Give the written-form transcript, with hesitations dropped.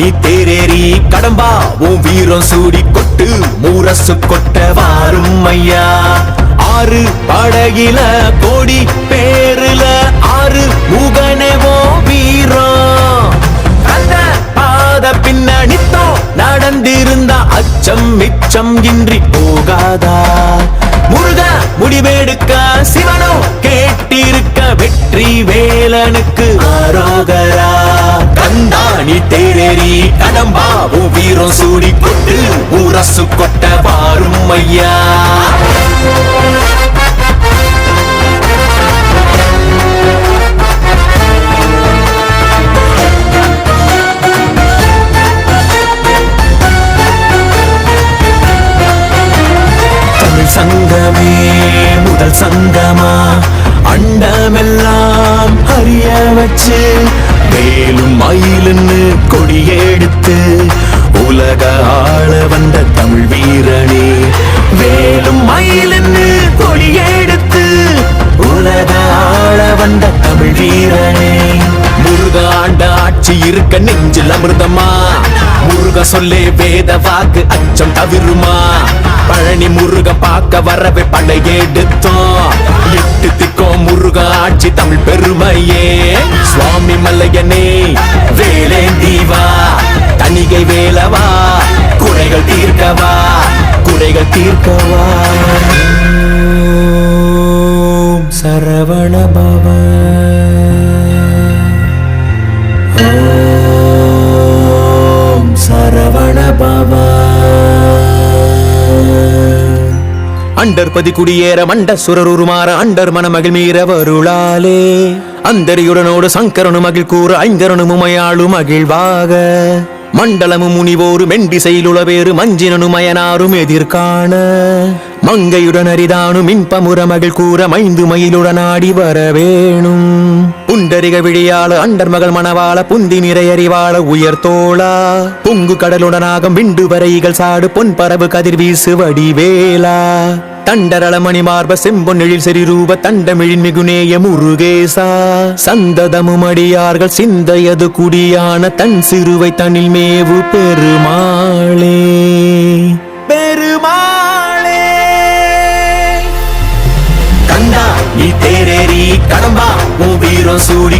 நீ தேரேறி கடம்பா உன் வீரம் சூடி கொட்டு மூரசு கொட்ட வாரும் ஐயா. ஆறு படகில கோடி பேருல ஆறு முகனவோ வீரம் அந்த பாத பின்னணித்தோ நடந்திருந்தா அச்சம் மிச்சம் இன்றி போகாதா. முருக முடிவெடுக்க சிவனோ கேட்டிருக்க வெற்றி வேலனுக்கு ஆரோகரா. கந்தாணி தேரேறி கடம்பாவும் வீரம் சூடி கொட்டு ஊரசு கொட்ட வாரும் ஐயா. சங்கமே முதல் சங்கமா அண்டமெல்லாம் அறிய வச்சு வேலும் மயிலுன்னு கொடியெடுத்து உலக ஆள வந்த தமிழ் வீரனே. வேலும் மயிலுன்னு கொடியெடுத்து உலக ஆள வந்த தமிழ் வீரனே. முருக ஆண்ட ஆட்சி இருக்க நெஞ்சில் அமிர்தமா முருக சொல்லே வேத வாக்கு அச்சம் தவிருமா. பழனி முருக பார்க்க வரவே படையெடுத்தோம் எட்டு திக்கோம் முருக ஆட்சி தமிழ் பெருமையே. சுவாமி மல்லையனே வேலேந்தீவா தணிகை வேலவா குறைகள் தீர்க்கவா குறைகள் தீர்க்கவா. சரவண பவ சரவண பவ. அண்டர்பதி குடியேற மண்ட சுரருமாற அண்டர் மனமகிழ் மீற வருளாலே அந்தரியுடனோடு சங்கரனு மகிழ் கூற ஐங்கரனு முமையாளு மகிழ்வாக. மண்டலமும் முனிவோரு மெண்டிசையிலுளவேறு மஞ்சினனும் மயனாரும் எதிர்காண மங்கையுடன் அரிதானு மின்பமுற மகிழ் கூற மைந்து மயிலுடன் ஆடி வரவேணும். புண்டரிக விழியாள அண்டர் மகள் மணவாள புந்தி நிறையறிவாள உயர்த்தோளா பொங்கு கடலுடனாக விண்டு வரைகள் சாடு பொன் பரவு கதிர் வீசு வடிவேலா. தண்டரளமணி மார்ப செம்பொன்னெழில் செறிரூப தண்டமிழின் மிகுநேய முருகேசா. சந்ததமும் அடியார்கள் சிந்தையது குடியான தன் சிறுவை தனில் மேவு பெருமாளே பெருமாளே. கண்டா நீ தேரேறி கடம்பா உன் வீரம் சூடி